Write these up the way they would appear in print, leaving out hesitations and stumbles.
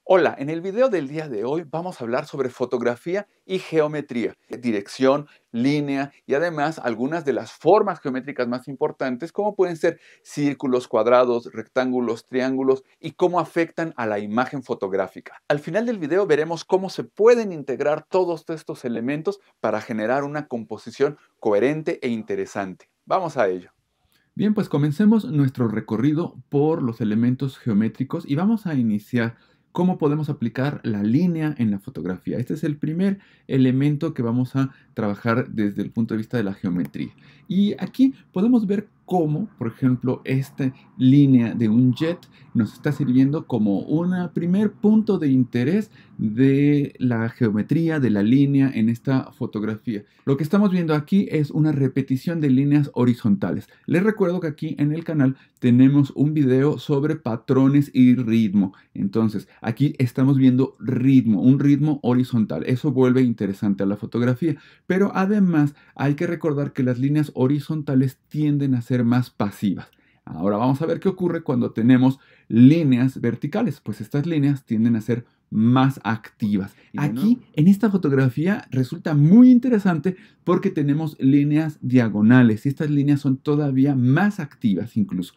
Hola, en el video del día de hoy vamos a hablar sobre fotografía y geometría, dirección, línea y además algunas de las formas geométricas más importantes como pueden ser círculos, cuadrados, rectángulos, triángulos y cómo afectan a la imagen fotográfica. Al final del video veremos cómo se pueden integrar todos estos elementos para generar una composición coherente e interesante. Vamos a ello. Bien, pues comencemos nuestro recorrido por los elementos geométricos y vamos a iniciar cómo podemos aplicar la línea en la fotografía. Este es el primer elemento que vamos a trabajar desde el punto de vista de la geometría. Y aquí podemos ver cómo, por ejemplo, esta línea de un jet nos está sirviendo como un primer punto de interés de la geometría, de la línea en esta fotografía. Lo que estamos viendo aquí es una repetición de líneas horizontales. Les recuerdo que aquí en el canal tenemos un video sobre patrones y ritmo. Entonces, aquí estamos viendo ritmo, un ritmo horizontal. Eso vuelve interesante a la fotografía. Pero además hay que recordar que las líneas horizontales tienden a ser más pasivas. Ahora vamos a ver qué ocurre cuando tenemos líneas verticales. Pues estas líneas tienden a ser más activas. Aquí en esta fotografía resulta muy interesante porque tenemos líneas diagonales y estas líneas son todavía más activas incluso.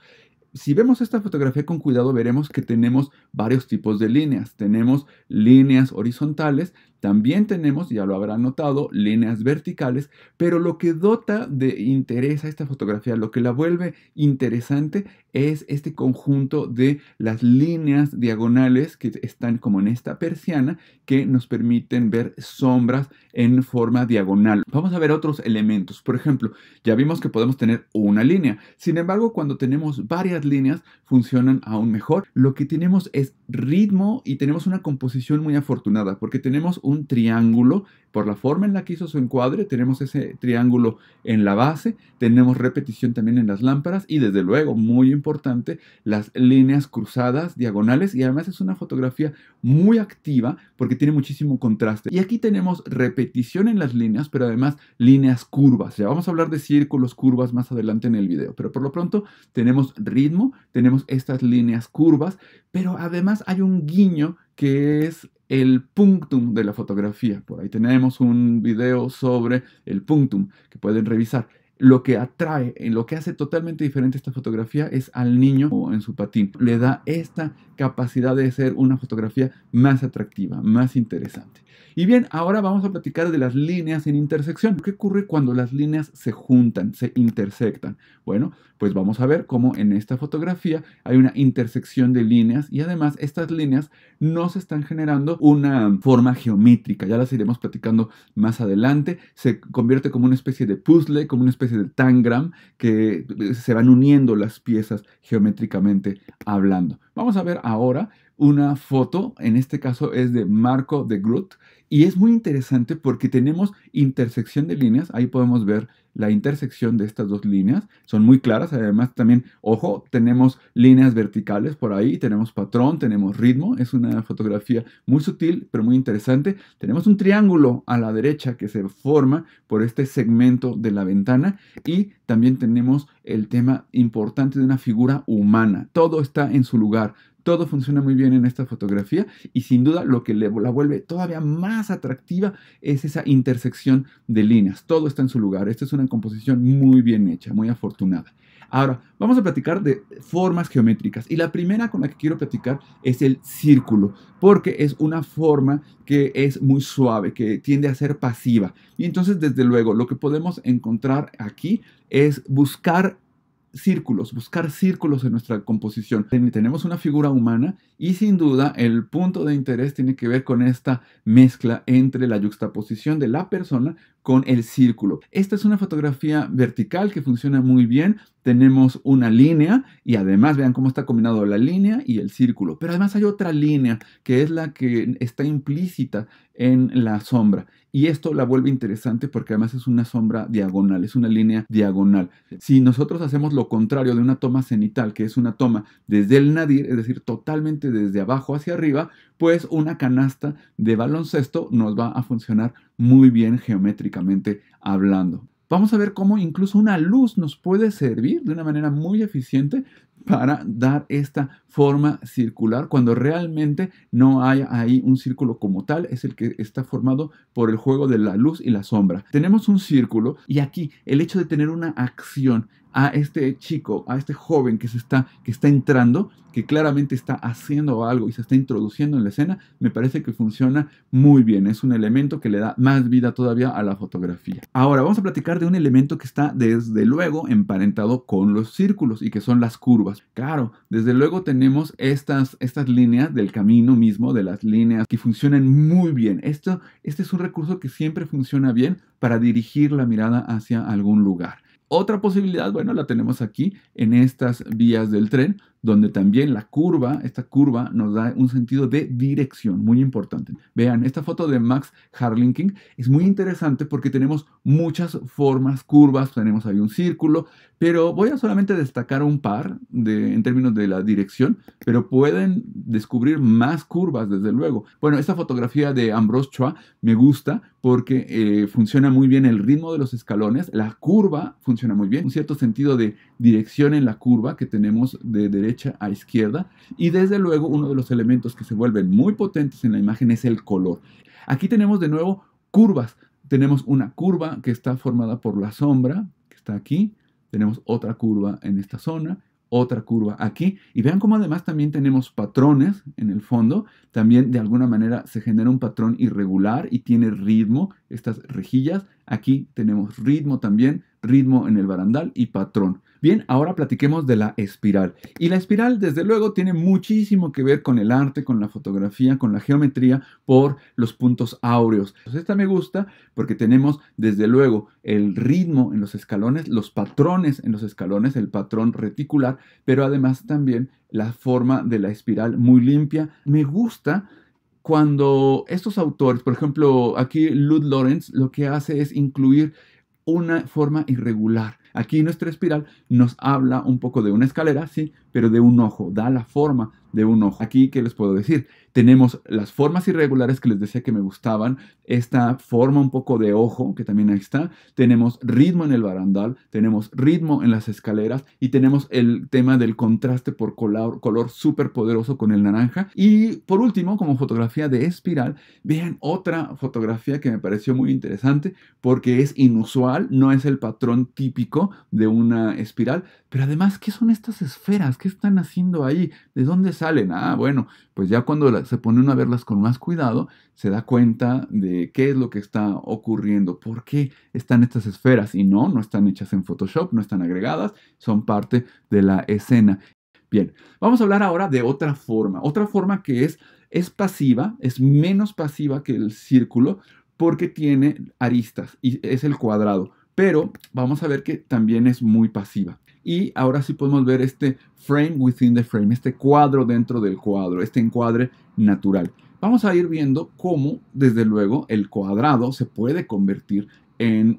Si vemos esta fotografía con cuidado, veremos que tenemos varios tipos de líneas. Tenemos líneas horizontales, también tenemos, ya lo habrán notado, líneas verticales, pero lo que dota de interés a esta fotografía, lo que la vuelve interesante es este conjunto de las líneas diagonales que están como en esta persiana que nos permiten ver sombras en forma diagonal. Vamos a ver otros elementos. Por ejemplo, ya vimos que podemos tener una línea. Sin embargo, cuando tenemos varias líneas, funcionan aún mejor. Lo que tenemos es ritmo y tenemos una composición muy afortunada porque tenemos un triángulo. Por la forma en la que hizo su encuadre, tenemos ese triángulo en la base, tenemos repetición también en las lámparas y desde luego, muy importante, las líneas cruzadas, diagonales, y además es una fotografía muy activa porque tiene muchísimo contraste. Y aquí tenemos repetición en las líneas, pero además líneas curvas. Ya vamos a hablar de círculos, curvas más adelante en el video, pero por lo pronto tenemos ritmo, tenemos estas líneas curvas, pero además hay un guiño que es el punctum de la fotografía. Por ahí tenemos un video sobre el punctum que pueden revisar. Lo que atrae, en lo que hace totalmente diferente esta fotografía es al niño en su patín. Le da esta capacidad de ser una fotografía más atractiva, más interesante. Y bien, ahora vamos a platicar de las líneas en intersección. ¿Qué ocurre cuando las líneas se juntan, se intersectan? Bueno, pues vamos a ver cómo en esta fotografía hay una intersección de líneas y además estas líneas nos están generando una forma geométrica. Ya las iremos platicando más adelante. Se convierte como una especie de puzzle, como una especie de tangram que se van uniendo las piezas geométricamente hablando. Vamos a ver ahora una foto, en este caso es de Marco de Groot, y es muy interesante porque tenemos intersección de líneas, ahí podemos ver la intersección de estas dos líneas, son muy claras, además también, ojo, tenemos líneas verticales por ahí, tenemos patrón, tenemos ritmo, es una fotografía muy sutil, pero muy interesante. Tenemos un triángulo a la derecha que se forma por este segmento de la ventana y también tenemos el tema importante de una figura humana, todo está en su lugar. Todo funciona muy bien en esta fotografía y sin duda lo que la vuelve todavía más atractiva es esa intersección de líneas. Todo está en su lugar. Esta es una composición muy bien hecha, muy afortunada. Ahora, vamos a platicar de formas geométricas y la primera con la que quiero platicar es el círculo, porque es una forma que es muy suave, que tiende a ser pasiva. Y entonces, desde luego, lo que podemos encontrar aquí es buscar círculos en nuestra composición. Tenemos una figura humana y sin duda el punto de interés tiene que ver con esta mezcla entre la yuxtaposición de la persona con el círculo. Esta es una fotografía vertical que funciona muy bien. Tenemos una línea y además vean cómo está combinado la línea y el círculo. Pero además hay otra línea que es la que está implícita en la sombra. Y esto la vuelve interesante porque además es una sombra diagonal, es una línea diagonal. Si nosotros hacemos lo contrario de una toma cenital, que es una toma desde el nadir, es decir, totalmente desde abajo hacia arriba, pues una canasta de baloncesto nos va a funcionar muy bien geométricamente hablando. vamos a ver cómo incluso una luz nos puede servir de una manera muy eficiente para dar esta forma circular cuando realmente no hay ahí un círculo como tal, es el que está formado por el juego de la luz y la sombra. Tenemos un círculo y aquí el hecho de tener una acción a este chico, a este joven que está entrando, que claramente está haciendo algo y se está introduciendo en la escena, me parece que funciona muy bien. Es un elemento que le da más vida todavía a la fotografía. Ahora vamos a platicar de un elemento que está desde luego emparentado con los círculos y que son las curvas. Claro, desde luego tenemos estas líneas del camino mismo, de las líneas que funcionan muy bien. Este es un recurso que siempre funciona bien para dirigir la mirada hacia algún lugar. Otra posibilidad, bueno, la tenemos aquí en estas vías del tren, donde también esta curva nos da un sentido de dirección muy importante. Vean, esta foto de Max Harlinking es muy interesante porque tenemos muchas formas, curvas, tenemos ahí un círculo, pero voy a solamente destacar un par en términos de la dirección, pero pueden descubrir más curvas, desde luego. Bueno, esta fotografía de Ambroise Chua me gusta porque funciona muy bien el ritmo de los escalones, la curva funciona muy bien, un cierto sentido de dirección en la curva que tenemos de derecha a izquierda, y desde luego uno de los elementos que se vuelven muy potentes en la imagen es el color. Aquí tenemos de nuevo curvas. Tenemos una curva que está formada por la sombra, que está aquí. Tenemos otra curva en esta zona, otra curva aquí. Y vean cómo además también tenemos patrones en el fondo. También de alguna manera se genera un patrón irregular y tiene ritmo, estas rejillas. Aquí tenemos ritmo también, ritmo en el barandal y patrón. Bien, ahora platiquemos de la espiral. Y la espiral, desde luego, tiene muchísimo que ver con el arte, con la fotografía, con la geometría, por los puntos áureos. Pues esta me gusta porque tenemos, desde luego, el ritmo en los escalones, los patrones en los escalones, el patrón reticular, pero además también la forma de la espiral muy limpia. Me gusta cuando estos autores, por ejemplo, aquí Lud Lawrence, lo que hace es incluir una forma irregular. Aquí nuestra espiral nos habla un poco de una escalera, sí, pero de un ojo, da la forma de un ojo. Aquí, ¿qué les puedo decir? Tenemos las formas irregulares que les decía que me gustaban, esta forma un poco de ojo, que también ahí está, tenemos ritmo en el barandal, tenemos ritmo en las escaleras y tenemos el tema del contraste por color súper poderoso con el naranja. Y por último, como fotografía de espiral, vean otra fotografía que me pareció muy interesante porque es inusual, no es el patrón típico de una espiral, pero además, ¿qué son estas esferas? ¿Qué están haciendo ahí? ¿De dónde salen? Ah, bueno, pues ya cuando se pone uno a verlas con más cuidado, se da cuenta de qué es lo que está ocurriendo, por qué están estas esferas. Y no están hechas en Photoshop, no están agregadas, son parte de la escena. Bien, vamos a hablar ahora de otra forma que es pasiva, es menos pasiva que el círculo, porque tiene aristas y es el cuadrado. Pero vamos a ver que también es muy pasiva. Y ahora sí podemos ver este frame within the frame, este cuadro dentro del cuadro, este encuadre natural. Vamos a ir viendo cómo, desde luego, el cuadrado se puede convertir en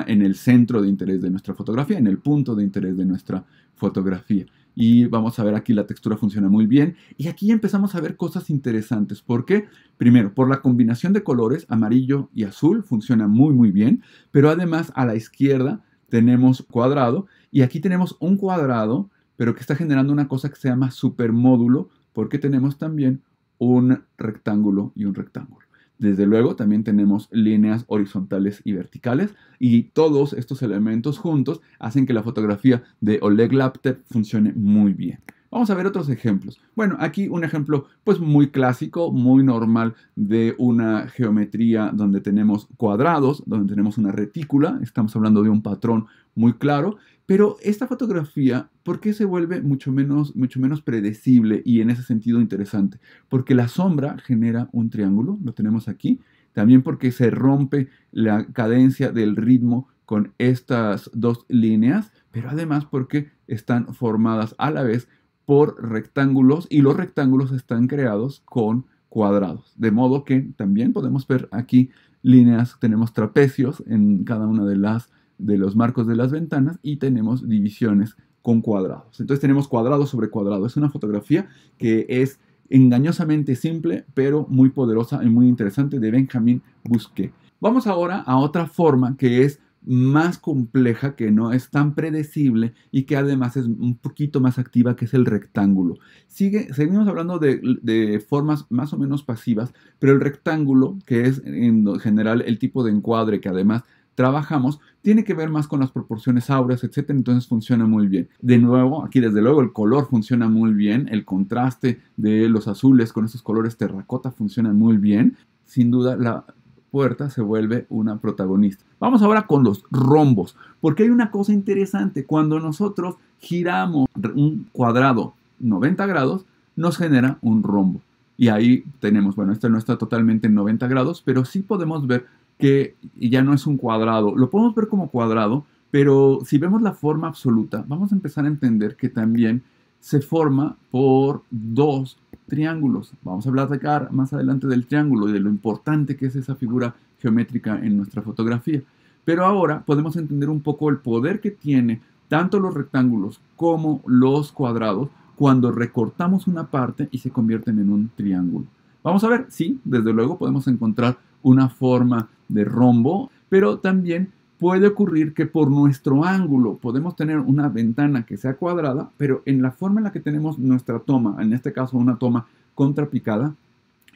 el centro de interés de nuestra fotografía, en el punto de interés de nuestra fotografía. Y vamos a ver aquí la textura funciona muy bien. Y aquí empezamos a ver cosas interesantes. ¿Por qué? Primero, por la combinación de colores, amarillo y azul, funciona muy muy bien. Pero además a la izquierda tenemos cuadrado. Y aquí tenemos un cuadrado, pero que está generando una cosa que se llama supermódulo, porque tenemos también un rectángulo y un rectángulo. Desde luego también tenemos líneas horizontales y verticales, y todos estos elementos juntos hacen que la fotografía de Oleg Laptev funcione muy bien. Vamos a ver otros ejemplos. Bueno, aquí un ejemplo pues muy clásico, muy normal de una geometría donde tenemos cuadrados, donde tenemos una retícula. Estamos hablando de un patrón muy claro, pero esta fotografía, ¿por qué se vuelve mucho menos predecible y en ese sentido interesante? Porque la sombra genera un triángulo, lo tenemos aquí, también porque se rompe la cadencia del ritmo con estas dos líneas, pero además porque están formadas a la vez por rectángulos y los rectángulos están creados con cuadrados. De modo que también podemos ver aquí líneas, tenemos trapecios en cada una de los marcos de las ventanas y tenemos divisiones con cuadrados. Entonces tenemos cuadrado sobre cuadrado. Es una fotografía que es engañosamente simple, pero muy poderosa y muy interesante, de Benjamin Bousquet. Vamos ahora a otra forma que es más compleja, que no es tan predecible y que además es un poquito más activa, que es el rectángulo. Seguimos hablando de formas más o menos pasivas, pero el rectángulo, que es en general el tipo de encuadre que además trabajamos, tiene que ver más con las proporciones áureas, etcétera, entonces funciona muy bien. De nuevo, aquí desde luego el color funciona muy bien, el contraste de los azules con esos colores terracota funciona muy bien. Sin duda, la puerta se vuelve una protagonista. Vamos ahora con los rombos, porque hay una cosa interesante. Cuando nosotros giramos un cuadrado 90 grados, nos genera un rombo. Y ahí tenemos, bueno, este no está totalmente en 90 grados, pero sí podemos ver que ya no es un cuadrado. Lo podemos ver como cuadrado, pero si vemos la forma absoluta, vamos a empezar a entender que también se forma por dos triángulos. Vamos a hablar de acá más adelante del triángulo y de lo importante que es esa figura geométrica en nuestra fotografía. Pero ahora podemos entender un poco el poder que tiene tanto los rectángulos como los cuadrados cuando recortamos una parte y se convierten en un triángulo. Vamos a ver, sí, desde luego podemos encontrar una forma de rombo, pero también puede ocurrir que por nuestro ángulo podemos tener una ventana que sea cuadrada, pero en la forma en la que tenemos nuestra toma, en este caso una toma contrapicada,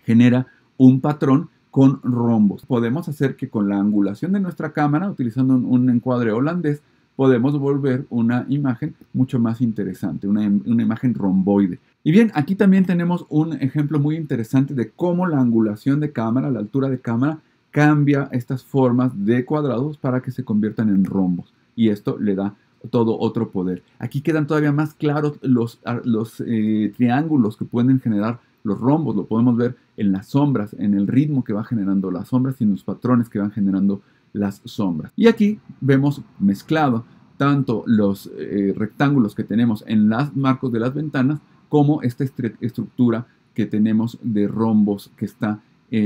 genera un patrón con rombos. Podemos hacer que con la angulación de nuestra cámara, utilizando un encuadre holandés, podemos volver una imagen mucho más interesante, una imagen romboide. Y bien, aquí también tenemos un ejemplo muy interesante de cómo la angulación de cámara, la altura de cámara, cambia estas formas de cuadrados para que se conviertan en rombos. Y esto le da todo otro poder. Aquí quedan todavía más claros los triángulos que pueden generar los rombos. Lo podemos ver en las sombras, en el ritmo que va generando las sombras y en los patrones que van generando las sombras. Y aquí vemos mezclado tanto los rectángulos que tenemos en los marcos de las ventanas como esta estructura que tenemos de rombos que está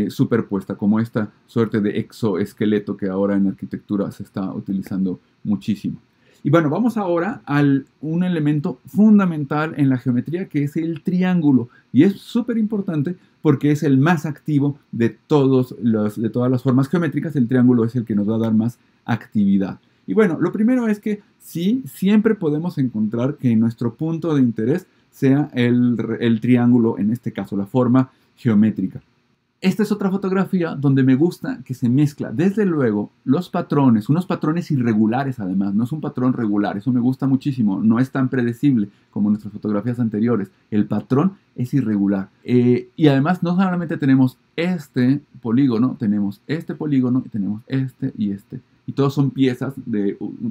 superpuesta, como esta suerte de exoesqueleto que ahora en arquitectura se está utilizando muchísimo. Y bueno, vamos ahora a un elemento fundamental en la geometría, que es el triángulo. Y es súper importante porque es el más activo de todas las formas geométricas. El triángulo es el que nos va a dar más actividad. Y bueno, lo primero es que sí, siempre podemos encontrar que nuestro punto de interés sea el triángulo, en este caso la forma geométrica. Esta es otra fotografía donde me gusta que se mezcla, desde luego, los patrones, unos patrones irregulares además, no es un patrón regular, eso me gusta muchísimo, no es tan predecible como nuestras fotografías anteriores, el patrón es irregular. Y además no solamente tenemos este polígono y tenemos este y este. Y todos son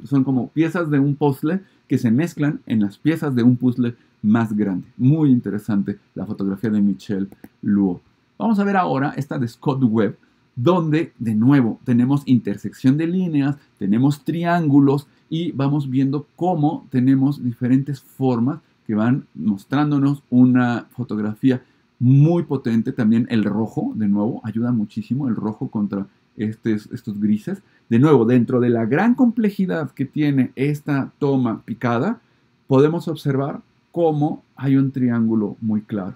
son como piezas de un puzzle que se mezclan en las piezas de un puzzle más grande. Muy interesante la fotografía de Michel Luo. Vamos a ver ahora esta de Scott Webb, donde de nuevo tenemos intersección de líneas, tenemos triángulos y vamos viendo cómo tenemos diferentes formas que van mostrándonos una fotografía muy potente. También el rojo, de nuevo, ayuda muchísimo, el rojo contra estos grises. De nuevo, dentro de la gran complejidad que tiene esta toma picada, podemos observar cómo hay un triángulo muy claro.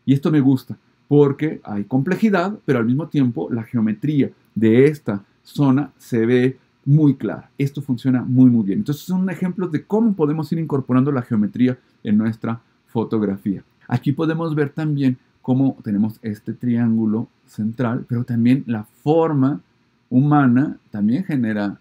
Y esto me gusta, porque hay complejidad, pero al mismo tiempo la geometría de esta zona se ve muy clara. Esto funciona muy bien. Entonces son ejemplos de cómo podemos ir incorporando la geometría en nuestra fotografía. Aquí podemos ver también cómo tenemos este triángulo central, pero también la forma humana también genera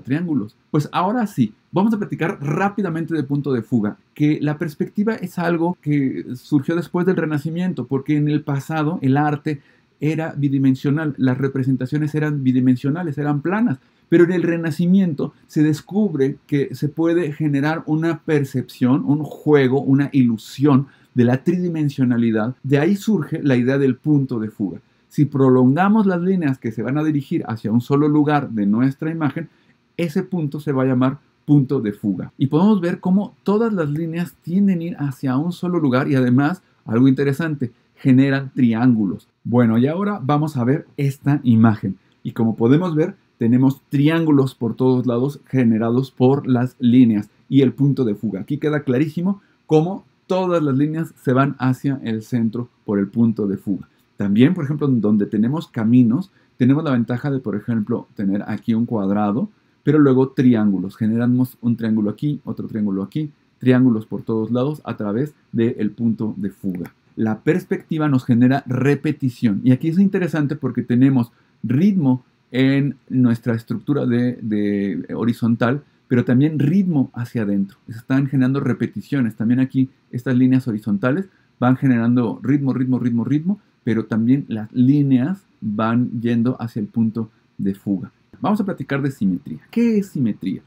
triángulos. Pues ahora sí, vamos a platicar rápidamente de punto de fuga, que la perspectiva es algo que surgió después del Renacimiento, porque en el pasado el arte era bidimensional, las representaciones eran bidimensionales, eran planas, pero en el Renacimiento se descubre que se puede generar una percepción, un juego, una ilusión de la tridimensionalidad. De ahí surge la idea del punto de fuga. Si prolongamos las líneas que se van a dirigir hacia un solo lugar de nuestra imagen, ese punto se va a llamar punto de fuga. Y podemos ver cómo todas las líneas tienden a ir hacia un solo lugar y además, algo interesante, generan triángulos. Bueno, y ahora vamos a ver esta imagen. Y como podemos ver, tenemos triángulos por todos lados generados por las líneas y el punto de fuga. Aquí queda clarísimo cómo todas las líneas se van hacia el centro por el punto de fuga. También, por ejemplo, donde tenemos caminos, tenemos la ventaja de, por ejemplo, tener aquí un cuadrado, pero luego triángulos. Generamos un triángulo aquí, otro triángulo aquí, triángulos por todos lados a través del punto de fuga. La perspectiva nos genera repetición. Y aquí es interesante porque tenemos ritmo en nuestra estructura de horizontal, pero también ritmo hacia adentro. Están generando repeticiones. También aquí estas líneas horizontales van generando ritmo, ritmo, ritmo, ritmo, pero también las líneas van yendo hacia el punto de fuga. Vamos a platicar de simetría. ¿Qué es simetría?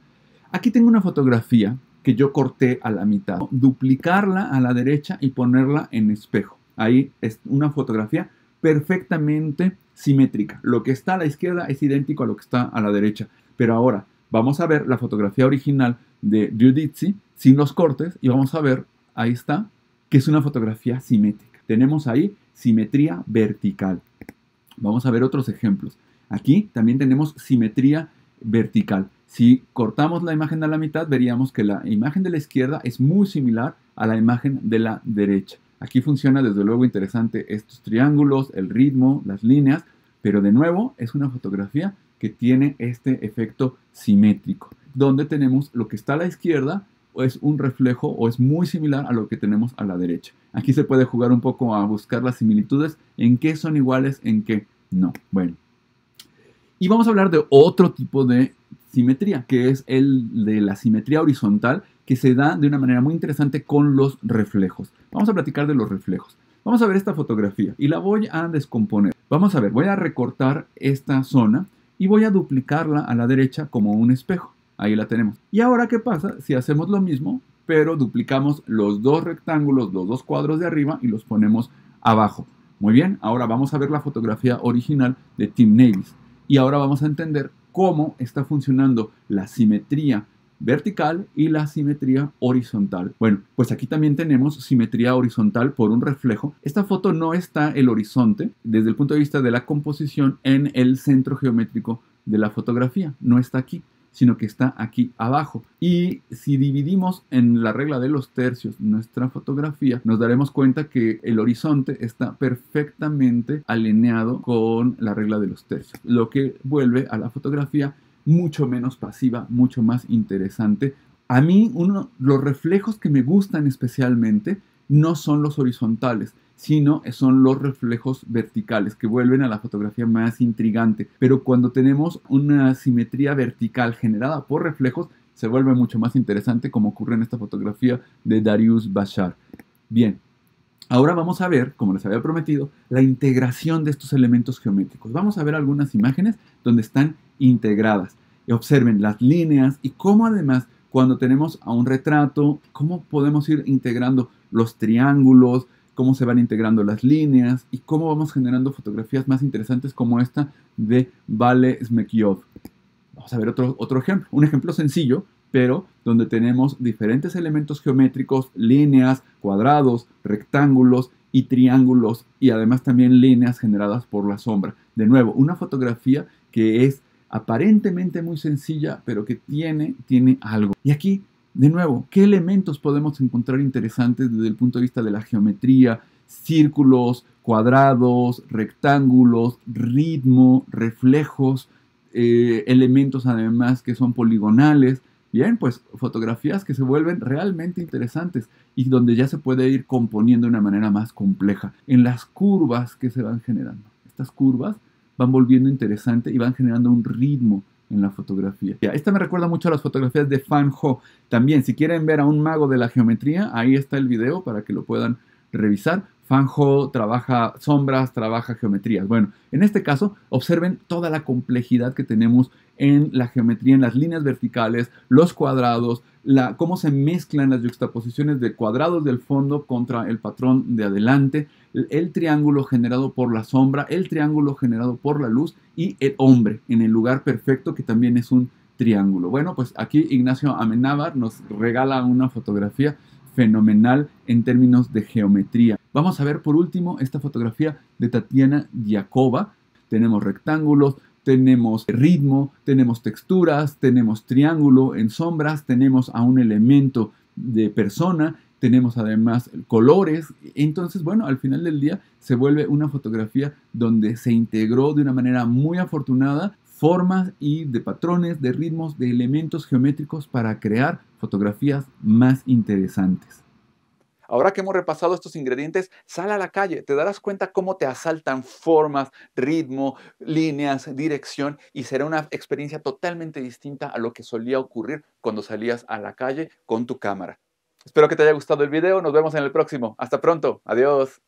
Aquí tengo una fotografía que yo corté a la mitad. Duplicarla a la derecha y ponerla en espejo. Ahí es una fotografía perfectamente simétrica. Lo que está a la izquierda es idéntico a lo que está a la derecha. Pero ahora vamos a ver la fotografía original de Giudizi sin los cortes y vamos a ver, ahí está, que es una fotografía simétrica. Tenemos ahí simetría vertical. Vamos a ver otros ejemplos. Aquí también tenemos simetría vertical. Si cortamos la imagen a la mitad, veríamos que la imagen de la izquierda es muy similar a la imagen de la derecha. Aquí funciona desde luego interesante estos triángulos, el ritmo, las líneas, pero de nuevo es una fotografía que tiene este efecto simétrico, donde tenemos lo que está a la izquierda o es un reflejo o es muy similar a lo que tenemos a la derecha. Aquí se puede jugar un poco a buscar las similitudes, en qué son iguales, en qué no. Bueno, y vamos a hablar de otro tipo de simetría, que es el de la simetría horizontal, que se da de una manera muy interesante con los reflejos. Vamos a platicar de los reflejos. Vamos a ver esta fotografía y la voy a descomponer. Vamos a ver, voy a recortar esta zona y voy a duplicarla a la derecha como un espejo. Ahí la tenemos. Y ahora, ¿qué pasa si hacemos lo mismo, pero duplicamos los dos rectángulos, los dos cuadros de arriba y los ponemos abajo? Muy bien, ahora vamos a ver la fotografía original de Tim Navis. Y ahora vamos a entender cómo está funcionando la simetría vertical y la simetría horizontal. Bueno, pues aquí también tenemos simetría horizontal por un reflejo. Esta foto no está el horizonte desde el punto de vista de la composición en el centro geométrico de la fotografía. No está aquí, sino que está aquí abajo. Y si dividimos en la regla de los tercios nuestra fotografía, nos daremos cuenta que el horizonte está perfectamente alineado con la regla de los tercios, lo que vuelve a la fotografía mucho menos pasiva, mucho más interesante. A mí, los reflejos que me gustan especialmente no son los horizontales, sino son los reflejos verticales que vuelven a la fotografía más intrigante. Pero cuando tenemos una simetría vertical generada por reflejos, se vuelve mucho más interesante, como ocurre en esta fotografía de Darius Bashar. Bien, ahora vamos a ver, como les había prometido, la integración de estos elementos geométricos. Vamos a ver algunas imágenes donde están integradas. Y observen las líneas y cómo además cuando tenemos a un retrato, cómo podemos ir integrando los triángulos, cómo se van integrando las líneas y cómo vamos generando fotografías más interesantes como esta de Vale Smekyov. Vamos a ver otro ejemplo, un ejemplo sencillo, pero donde tenemos diferentes elementos geométricos, líneas, cuadrados, rectángulos y triángulos y además también líneas generadas por la sombra. De nuevo, una fotografía que es aparentemente muy sencilla, pero que tiene algo. Y aquí, de nuevo, ¿qué elementos podemos encontrar interesantes desde el punto de vista de la geometría? Círculos, cuadrados, rectángulos, ritmo, reflejos, elementos además que son poligonales. Bien, pues fotografías que se vuelven realmente interesantes y donde ya se puede ir componiendo de una manera más compleja. En las curvas que se van generando. Estas curvas van volviendo interesante y van generando un ritmo en la fotografía. Esta me recuerda mucho a las fotografías de Fan Ho. También, si quieren ver a un mago de la geometría, ahí está el video para que lo puedan revisar. Fan Ho trabaja sombras, trabaja geometrías. Bueno, en este caso, observen toda la complejidad que tenemos en la geometría, en las líneas verticales, los cuadrados, cómo se mezclan las yuxtaposiciones de cuadrados del fondo contra el patrón de adelante, el triángulo generado por la sombra, el triángulo generado por la luz y el hombre en el lugar perfecto que también es un triángulo. Bueno, pues aquí Ignacio Amenábar nos regala una fotografía fenomenal en términos de geometría. Vamos a ver por último esta fotografía de Tatiana Diakova. Tenemos rectángulos, tenemos ritmo, tenemos texturas, tenemos triángulo en sombras, tenemos a un elemento de persona, tenemos además colores. Entonces, bueno, al final del día se vuelve una fotografía donde se integró de una manera muy afortunada formas y de patrones, de ritmos, de elementos geométricos para crear fotografías más interesantes. Ahora que hemos repasado estos ingredientes, sal a la calle, te darás cuenta cómo te asaltan formas, ritmo, líneas, dirección y será una experiencia totalmente distinta a lo que solía ocurrir cuando salías a la calle con tu cámara. Espero que te haya gustado el video, nos vemos en el próximo. Hasta pronto, adiós.